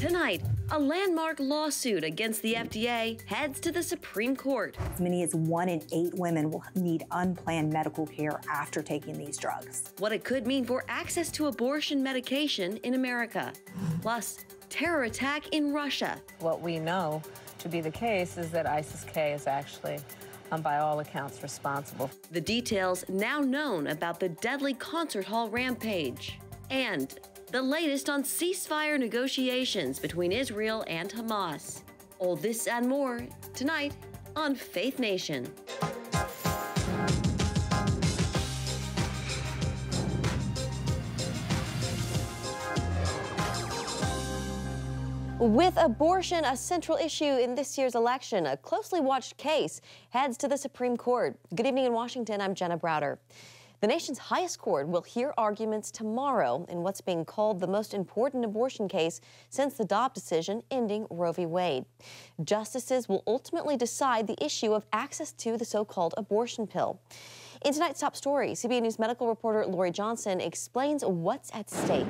Tonight, a landmark lawsuit against the FDA heads to the Supreme Court. As many as 1 in 8 women will need unplanned medical care after taking these drugs. What it could mean for access to abortion medication in America. Plus, terror attack in Russia. What we know to be the case is that ISIS-K is actually, by all accounts, responsible. The details now known about the deadly concert hall rampage. And the latest on ceasefire negotiations between Israel and Hamas. All this and more tonight on Faith Nation. With abortion a central issue in this year's election, a closely watched case heads to the Supreme Court. Good evening in Washington, I'm Jenna Browder. The nation's highest court will hear arguments tomorrow in what's being called the most important abortion case since the Dobbs decision ending Roe v. Wade. Justices will ultimately decide the issue of access to the so-called abortion pill. In tonight's top story, CBN News medical reporter Lori Johnson explains what's at stake.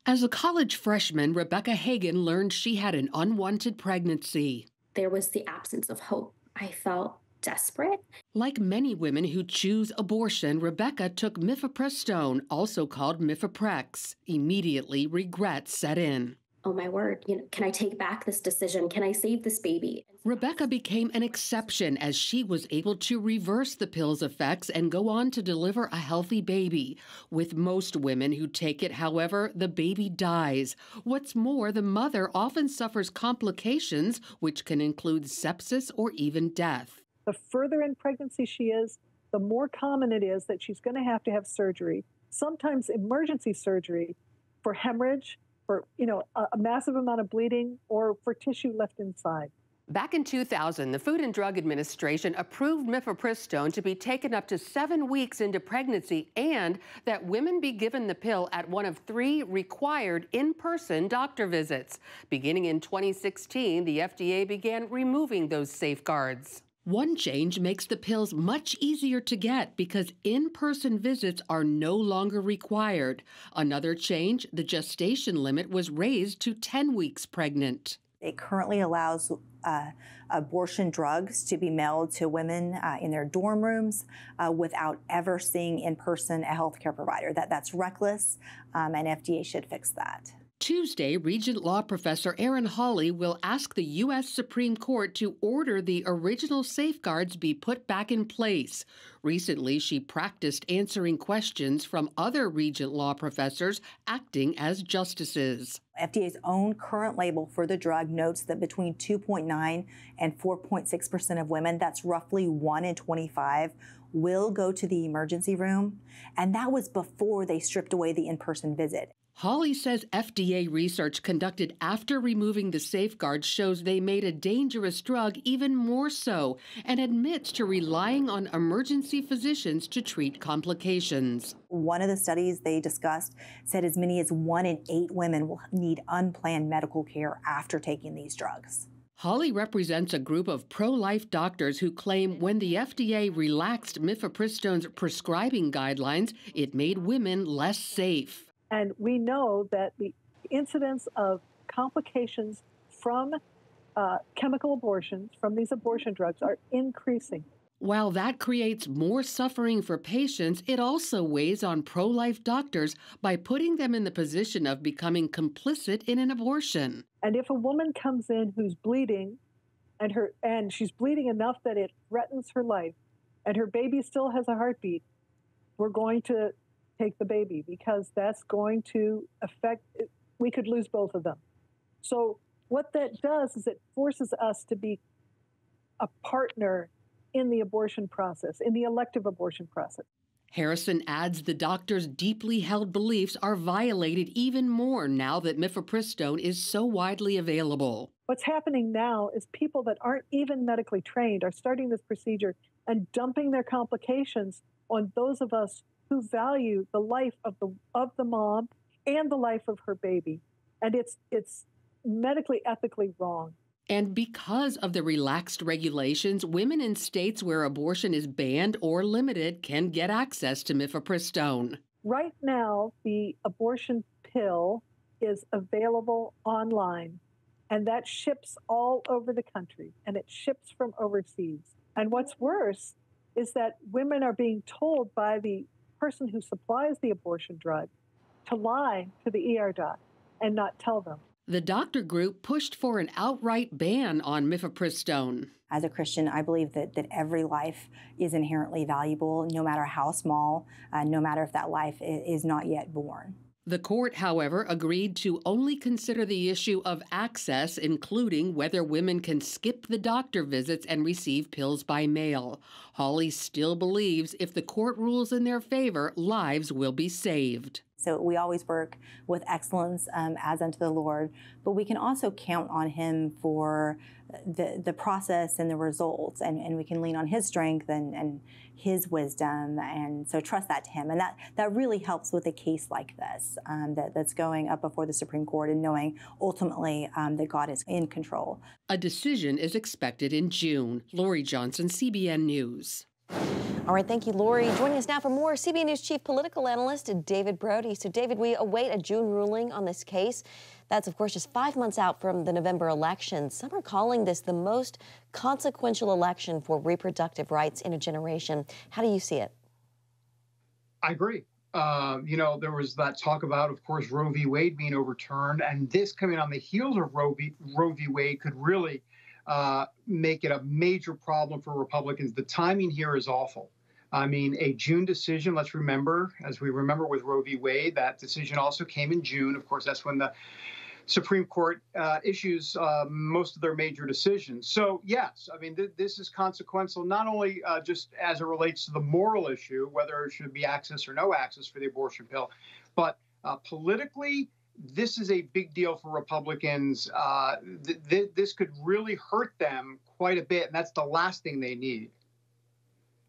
As a college freshman, Rebecca Hagan learned she had an unwanted pregnancy. There was the absence of hope. I felt desperate. Like many women who choose abortion, Rebecca took mifepristone, also called Mifeprex. Immediately, regret set in. Oh my word, can I take back this decision? Can I save this baby? Rebecca became an exception as she was able to reverse the pill's effects and go on to deliver a healthy baby. With most women who take it, however, the baby dies. What's more, the mother often suffers complications, which can include sepsis or even death. The further in pregnancy she is, the more common it is that she's going to have surgery, sometimes emergency surgery for hemorrhage, for a massive amount of bleeding, or for tissue left inside. Back in 2000, the Food and Drug Administration approved mifepristone to be taken up to 7 weeks into pregnancy and that women be given the pill at one of 3 required in-person doctor visits. Beginning in 2016, the FDA began removing those safeguards. One change makes the pills much easier to get because in-person visits are no longer required. Another change, the gestation limit was raised to 10 weeks pregnant. It currently allows abortion drugs to be mailed to women in their dorm rooms without ever seeing in person a healthcare provider. That's reckless, and FDA should fix that. Tuesday, Regent Law Professor Erin Hawley will ask the U.S. Supreme Court to order the original safeguards be put back in place. Recently, she practiced answering questions from other Regent Law professors acting as justices. FDA's own current label for the drug notes that between 2.9 and 4.6% of women, that's roughly 1 in 25, will go to the emergency room. And that was before they stripped away the in-person visit. Hawley says FDA research conducted after removing the safeguards shows they made a dangerous drug even more so and admits to relying on emergency physicians to treat complications. One of the studies they discussed said as many as 1 in 8 women will need unplanned medical care after taking these drugs. Hawley represents a group of pro-life doctors who claim when the FDA relaxed mifepristone's prescribing guidelines, it made women less safe. And we know that the incidence of complications from chemical abortions, from these abortion drugs, are increasing. While that creates more suffering for patients, it also weighs on pro-life doctors by putting them in the position of becoming complicit in an abortion. And if a woman comes in who's bleeding, and she's bleeding enough that it threatens her life, and her baby still has a heartbeat, we're going to take the baby because that's going to affect, we could lose both of them. So what that does is it forces us to be a partner in the abortion process, in the elective abortion process. Harrison adds the doctor's deeply held beliefs are violated even more now that mifepristone is so widely available. What's happening now is people that aren't even medically trained are starting this procedure and dumping their complications on those of us who value the life of the mom and the life of her baby. And it's medically, ethically wrong. And because of the relaxed regulations, women in states where abortion is banned or limited can get access to mifepristone. Right now, the abortion pill is available online, and that ships all over the country, and it ships from overseas. And what's worse is that women are being told by the person who supplies the abortion drug to lie to the ER doc and not tell them. The doctor group pushed for an outright ban on mifepristone. As a Christian, I believe that every life is inherently valuable, no matter how small, no matter if that life is not yet born. The court, however, agreed to only consider the issue of access, including whether women can skip the doctor visits and receive pills by mail. Hawley still believes if the court rules in their favor, lives will be saved. So we always work with excellence as unto the Lord, but we can also count on Him for the process and the results, and we can lean on His strength and His wisdom, and so trust that to Him. And that really helps with a case like this that's going up before the Supreme Court, and knowing ultimately that God is in control. A decision is expected in June. Lori Johnson, CBN News. All right, thank you, Lori. Joining us now for more, CBN News chief political analyst David Brody. So, David, we await a June ruling on this case. That's, of course, just 5 months out from the November election. Some are calling this the most consequential election for reproductive rights in a generation. How do you see it? I agree. There was that talk about, of course, Roe v. Wade being overturned, and this coming on the heels of Roe v. Wade could really make it a major problem for Republicans. The timing here is awful. I mean, a June decision, let's remember, as we remember with Roe v. Wade, that decision also came in June. Of course, that's when the Supreme Court issues most of their major decisions. So, yes, I mean, this is consequential, not only just as it relates to the moral issue, whether it should be access or no access for the abortion pill, but politically, this is a big deal for Republicans. This could really hurt them quite a bit, and that's the last thing they need.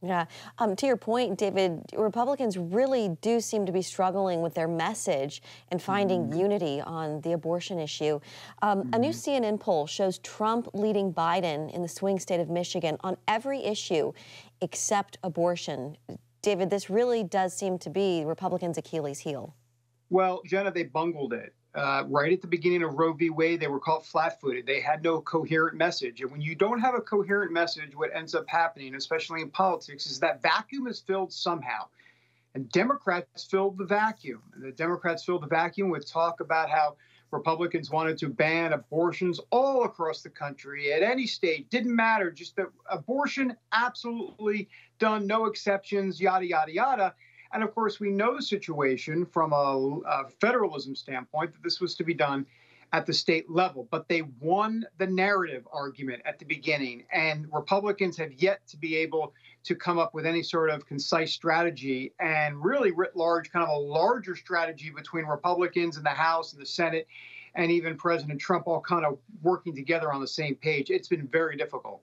Yeah. To your point, David, Republicans really do seem to be struggling with their message and finding unity on the abortion issue. A new CNN poll shows Trump leading Biden in the swing state of Michigan on every issue except abortion. David, this really does seem to be Republicans' Achilles heel. Well, Jenna, they bungled it. Right at the beginning of Roe v. Wade, they were caught flat-footed. They had no coherent message. And when you don't have a coherent message, what ends up happening, especially in politics, is that vacuum is filled somehow. And Democrats filled the vacuum. And the Democrats filled the vacuum with talk about how Republicans wanted to ban abortions all across the country at any state. Didn't matter. Just the abortion, absolutely done, no exceptions, yada, yada, yada. And of course, we know the situation from a federalism standpoint that this was to be done at the state level. But they won the narrative argument at the beginning. And Republicans have yet to be able to come up with any sort of concise strategy, and really writ large, kind of a larger strategy between Republicans in the House and the Senate, and even President Trump all kind of working together on the same page. It's been very difficult.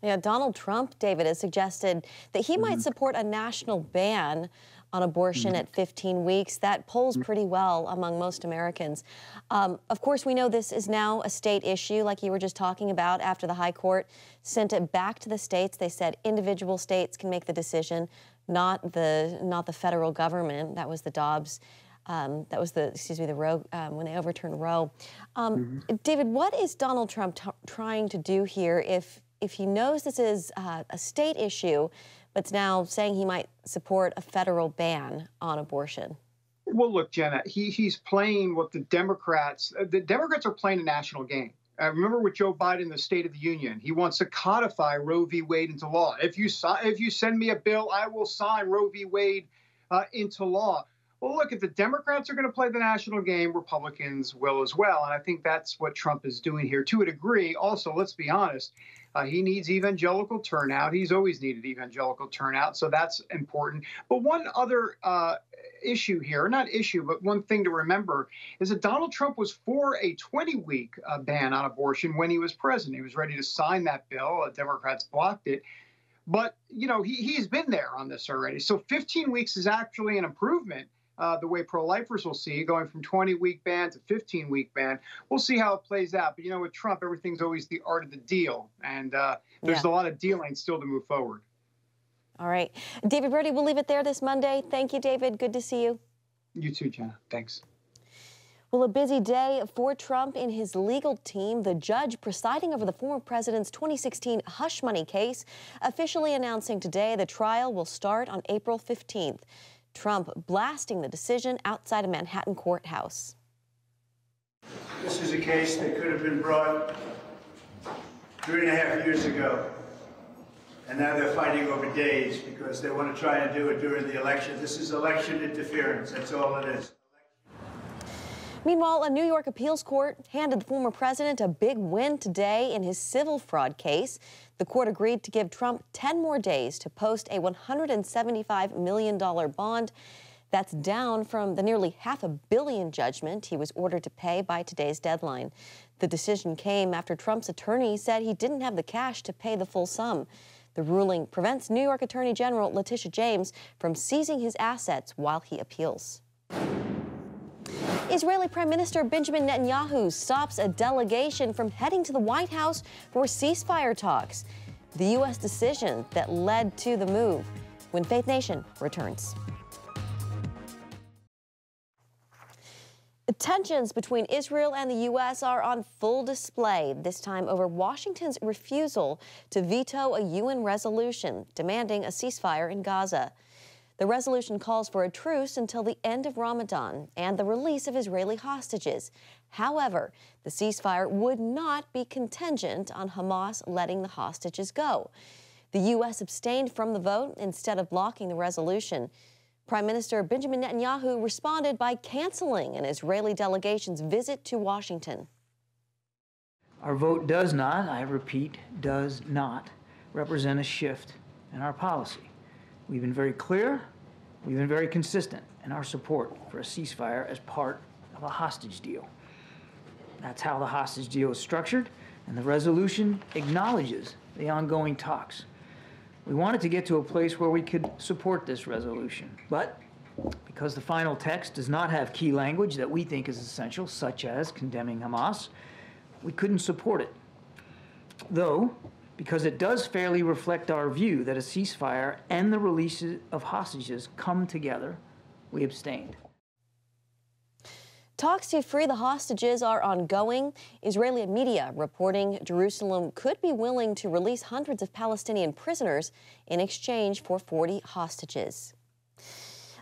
Yeah, Donald Trump, David, has suggested that he might support a national ban on abortion at 15 weeks. That polls pretty well among most Americans. Of course, we know this is now a state issue, like you were just talking about, after the high court sent it back to the states. They said individual states can make the decision, not the federal government. That was the Dobbs. That was the Roe, when they overturned Roe. David, what is Donald Trump trying to do here if he knows this is a state issue, but's now saying he might support a federal ban on abortion? Well, look, Jenna, he's playing what the Democrats are playing a national game. Remember with Joe Biden, the State of the Union, he wants to codify Roe v. Wade into law. If you send me a bill, I will sign Roe v. Wade into law. Well, look, if the Democrats are going to play the national game, Republicans will as well. And I think that's what Trump is doing here to a degree. Also, let's be honest, he needs evangelical turnout. He's always needed evangelical turnout, so that's important. But one other issue here, not issue, but one thing to remember is that Donald Trump was for a 20-week ban on abortion when he was president. He was ready to sign that bill. Democrats blocked it. But, you know, he's been there on this already. So 15 weeks is actually an improvement. The way pro-lifers will see, going from 20-week ban to 15-week ban. We'll see how it plays out. But, you know, with Trump, everything's always the art of the deal. And there's a lot of dealing still to move forward. All right. David Brody, we'll leave it there this Monday. Thank you, David. Good to see you. You too, Jenna. Thanks. Well, a busy day for Trump and his legal team. The judge presiding over the former president's 2016 hush money case officially announcing today the trial will start on April 15th. Trump blasting the decision outside a Manhattan courthouse. This is a case that could have been brought 3.5 years ago. And now they're fighting over days because they want to try and do it during the election. This is election interference. That's all it is. Meanwhile, a New York appeals court handed the former president a big win today in his civil fraud case. The court agreed to give Trump 10 more days to post a $175 million bond. That's down from the nearly $500 million judgment he was ordered to pay by today's deadline. The decision came after Trump's attorney said he didn't have the cash to pay the full sum. The ruling prevents New York Attorney General Letitia James from seizing his assets while he appeals. Israeli Prime Minister Benjamin Netanyahu stops a delegation from heading to the White House for ceasefire talks. The U.S. decision that led to the move. When Faith Nation returns. Tensions between Israel and the U.S. are on full display, this time over Washington's refusal to veto a UN resolution demanding a ceasefire in Gaza. The resolution calls for a truce until the end of Ramadan and the release of Israeli hostages. However, the ceasefire would not be contingent on Hamas letting the hostages go. The U.S. abstained from the vote instead of blocking the resolution. Prime Minister Benjamin Netanyahu responded by canceling an Israeli delegation's visit to Washington. Our vote does not, I repeat, does not represent a shift in our policy. We've been very clear, we've been very consistent in our support for a ceasefire as part of a hostage deal. That's how the hostage deal is structured, and the resolution acknowledges the ongoing talks. We wanted to get to a place where we could support this resolution, but because the final text does not have key language that we think is essential, such as condemning Hamas, we couldn't support it. Though, because it does fairly reflect our view that a ceasefire and the release of hostages come together, we abstained. Talks to free the hostages are ongoing. Israeli media reporting Jerusalem could be willing to release hundreds of Palestinian prisoners in exchange for 40 hostages.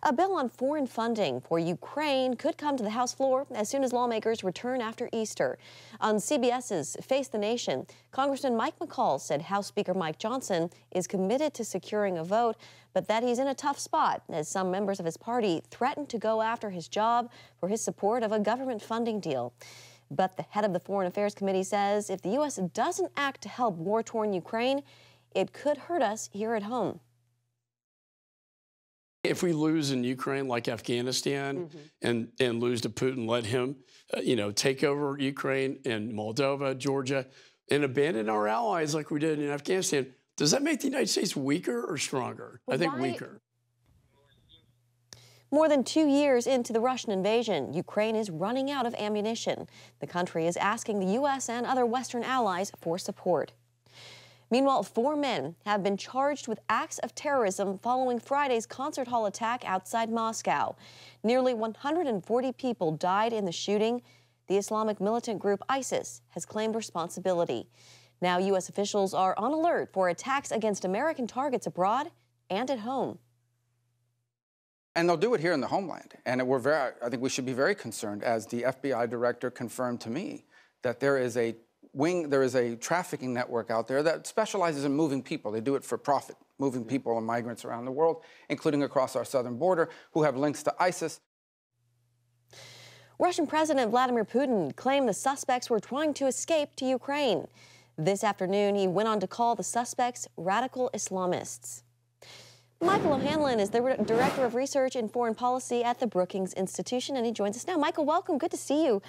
A bill on foreign funding for Ukraine could come to the House floor as soon as lawmakers return after Easter. On CBS's Face the Nation, Congressman Mike McCall said House Speaker Mike Johnson is committed to securing a vote, but that he's in a tough spot as some members of his party threaten to go after his job for his support of a government funding deal. But the head of the Foreign Affairs Committee says if the U.S. doesn't act to help war-torn Ukraine, it could hurt us here at home. If we lose in Ukraine like Afghanistan and lose to Putin, let him, take over Ukraine and Moldova, Georgia, and abandon our allies like we did in Afghanistan, does that make the United States weaker or stronger? I think weaker. More than 2 years into the Russian invasion, Ukraine is running out of ammunition. The country is asking the U.S. and other Western allies for support. Meanwhile, 4 men have been charged with acts of terrorism following Friday's concert hall attack outside Moscow. Nearly 140 people died in the shooting. The Islamic militant group ISIS has claimed responsibility. Now, U.S. officials are on alert for attacks against American targets abroad and at home. And they'll do it here in the homeland. And I think we should be very concerned, as the FBI director confirmed to me, that there is a trafficking network out there that specializes in moving people. They do it for profit, moving people and migrants around the world, including across our southern border, who have links to ISIS. Russian President Vladimir Putin claimed the suspects were trying to escape to Ukraine. This afternoon, he went on to call the suspects radical Islamists. Michael O'Hanlon is the Director of Research and Foreign Policy at the Brookings Institution, and he joins us now. Michael, welcome. Good to see you.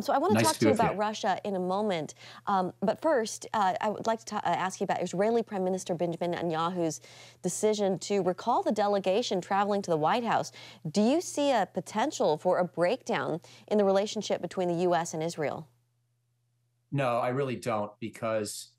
So I want to talk to you about Russia in a moment. But first, I would like to ask you about Israeli Prime Minister Benjamin Netanyahu's decision to recall the delegation traveling to the White House. Do you see a potential for a breakdown in the relationship between the U.S. and Israel? No, I really don't, because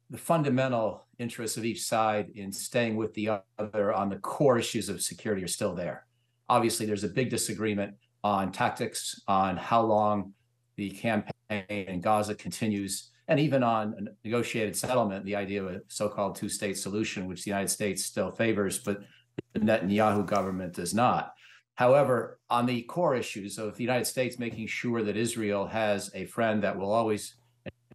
the fundamental interests of each side in staying with the other on the core issues of security are still there. Obviously, there's a big disagreement on tactics, on how long the campaign in Gaza continues, and even on a negotiated settlement, the idea of a so-called two-state solution, which the United States still favors, but the Netanyahu government does not. However, on the core issues of the United States making sure that Israel has a friend that will always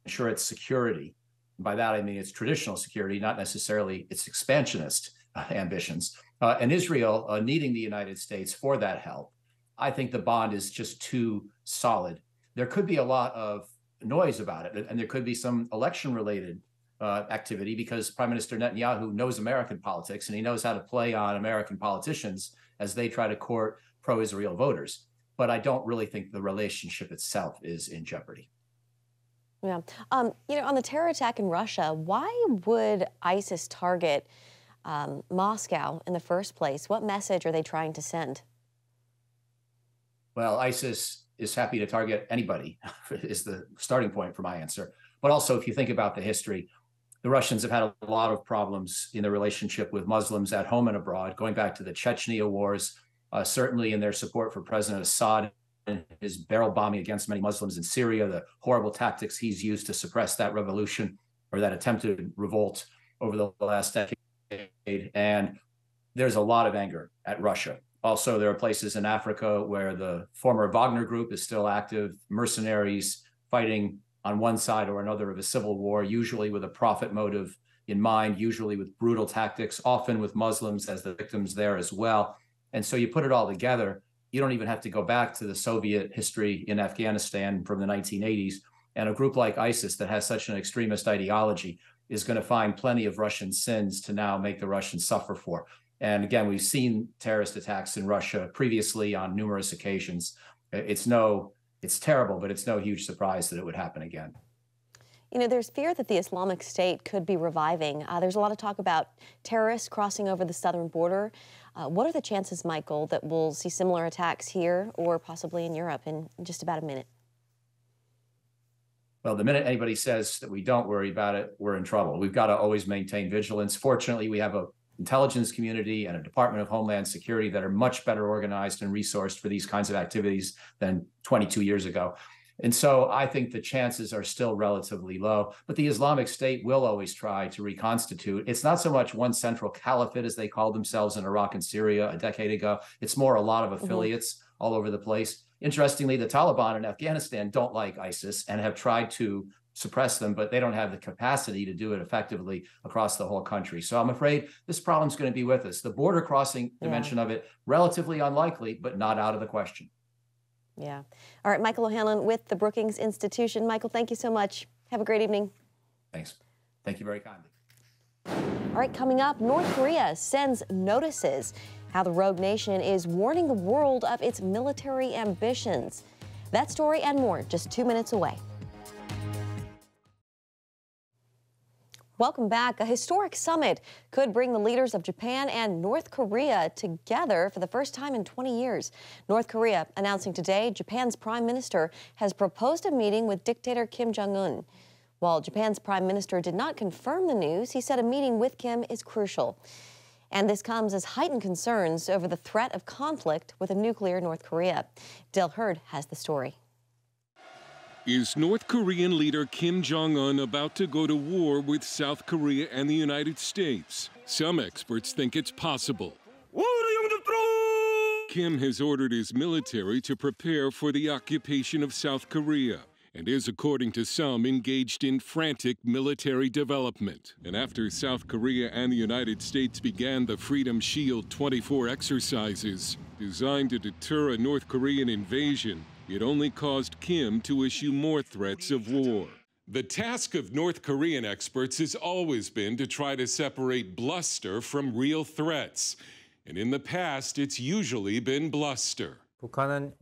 ensure its security, and by that I mean its traditional security, not necessarily its expansionist ambitions, and Israel needing the United States for that help, I think the bond is just too solid. There could be a lot of noise about it, and there could be some election-related activity because Prime Minister Netanyahu knows American politics and he knows how to play on American politicians as they try to court pro-Israel voters. But I don't really think the relationship itself is in jeopardy. Yeah. On the terror attack in Russia, why would ISIS target Moscow in the first place? What message are they trying to send? Well, ISIS is happy to target anybody is the starting point for my answer. But also, if you think about the history, the Russians have had a lot of problems in their relationship with Muslims at home and abroad, going back to the Chechnya wars, certainly in their support for President Assad and his barrel bombing against many Muslims in Syria, the horrible tactics he's used to suppress that revolution or that attempted revolt over the last decade. And there's a lot of anger at Russia. Also, there are places in Africa where the former Wagner group is still active, mercenaries fighting on one side or another of a civil war, usually with a profit motive in mind, usually with brutal tactics, often with Muslims as the victims there as well. And so you put it all together, you don't even have to go back to the Soviet history in Afghanistan from the 1980s. And a group like ISIS that has such an extremist ideology is going to find plenty of Russian sins to now make the Russians suffer for. And again, we've seen terrorist attacks in Russia previously on numerous occasions. It's terrible, but it's no huge surprise that it would happen again. There's fear that the Islamic State could be reviving. There's a lot of talk about terrorists crossing over the southern border. What are the chances, Michael, that we'll see similar attacks here or possibly in Europe in just about a minute? Well, the minute anybody says that we don't worry about it, we're in trouble. We've got to always maintain vigilance. Fortunately, we have an intelligence community and a Department of Homeland Security that are much better organized and resourced for these kinds of activities than 22 years ago. And so I think the chances are still relatively low, but the Islamic State will always try to reconstitute. It's not so much one central caliphate as they called themselves in Iraq and Syria a decade ago. It's more a lot of affiliates all over the place. Interestingly, the Taliban in Afghanistan don't like ISIS and have tried to suppress them, but they don't have the capacity to do it effectively across the whole country. So I'm afraid this problem's going to be with us. The border crossing dimension of it, relatively unlikely, but not out of the question. Yeah. All right, Michael O'Hanlon with the Brookings Institution. Michael, thank you so much. Have a great evening. Thanks. Thank you very kindly. All right, coming up, North Korea sends notices. How the rogue nation is warning the world of its military ambitions. That story and more just 2 minutes away. Welcome back. A historic summit could bring the leaders of Japan and North Korea together for the first time in 20 years. North Korea announcing today Japan's prime minister has proposed a meeting with dictator Kim Jong-un. While Japan's prime minister did not confirm the news, he said a meeting with Kim is crucial. And this comes as heightened concerns over the threat of conflict with a nuclear North Korea. Del Hurd has the story. Is North Korean leader Kim Jong-un about to go to war with South Korea and the United States? Some experts think it's possible. Kim has ordered his military to prepare for the occupation of South Korea and is, according to some, engaged in frantic military development. And after South Korea and the United States began the Freedom Shield 24 exercises designed to deter a North Korean invasion, it only caused Kim to issue more threats of war. The task of North Korean experts has always been to try to separate bluster from real threats. And in the past, it's usually been bluster.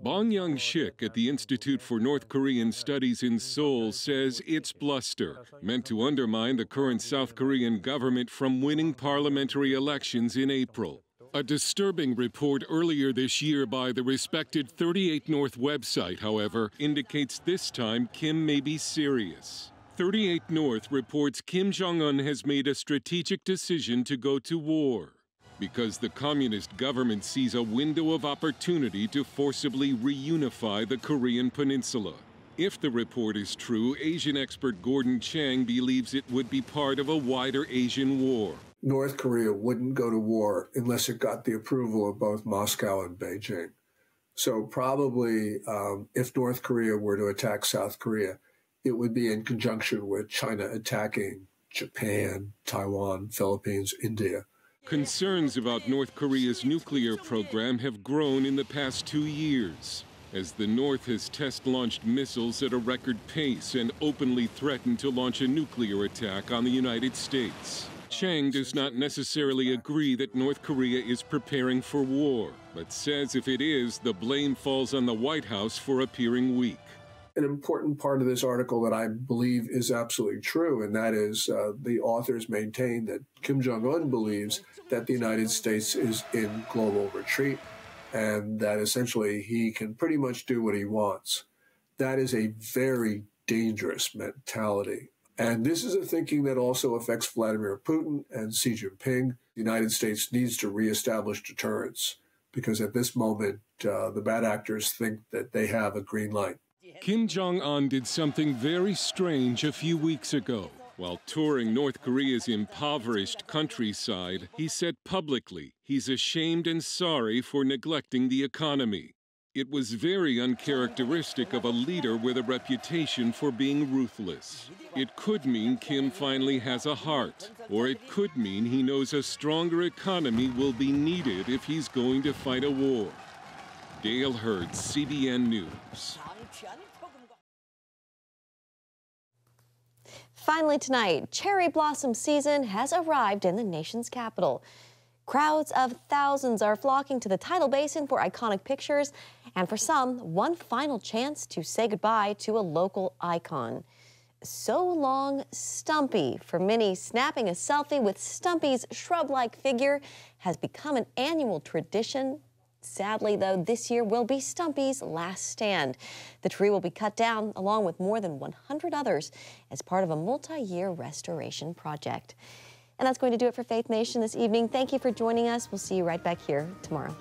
Bong Young-shik at the Institute for North Korean Studies in Seoul says it's bluster, meant to undermine the current South Korean government from winning parliamentary elections in April. A disturbing report earlier this year by the respected 38 North website, however, indicates this time Kim may be serious. 38 North reports Kim Jong-un has made a strategic decision to go to war. because the communist government sees a window of opportunity to forcibly reunify the Korean peninsula. If the report is true, Asian expert Gordon Chang believes it would be part of a wider Asian war. North Korea wouldn't go to war unless it got the approval of both Moscow and Beijing. So probably if North Korea were to attack South Korea, it would be in conjunction with China attacking Japan, Taiwan, Philippines, India. Concerns about North Korea's nuclear program have grown in the past 2 years, as the North has test-launched missiles at a record pace and openly threatened to launch a nuclear attack on the United States. Chang does not necessarily agree that North Korea is preparing for war, but says if it is, the blame falls on the White House for appearing weak. An important part of this article that I believe is absolutely true, and that is the authors maintain that Kim Jong-un believes that the United States is in global retreat and that essentially he can pretty much do what he wants. That is a very dangerous mentality. And this is a thinking that also affects Vladimir Putin and Xi Jinping. The United States needs to reestablish deterrence because at this moment, the bad actors think that they have a green light. Kim Jong-un did something very strange a few weeks ago. While touring North Korea's impoverished countryside, he said publicly he's ashamed and sorry for neglecting the economy. It was very uncharacteristic of a leader with a reputation for being ruthless. It could mean Kim finally has a heart, or it could mean he knows a stronger economy will be needed if he's going to fight a war. Dale Hurd, CBN News. Finally tonight, cherry blossom season has arrived in the nation's capital. Crowds of thousands are flocking to the tidal basin for iconic pictures, and for some, one final chance to say goodbye to a local icon. So long, Stumpy. For many, snapping a selfie with Stumpy's shrub-like figure has become an annual tradition. Sadly, though, this year will be Stumpy's last stand. The tree will be cut down along with more than 100 others as part of a multi-year restoration project. And that's going to do it for Faith Nation this evening. Thank you for joining us. We'll see you right back here tomorrow.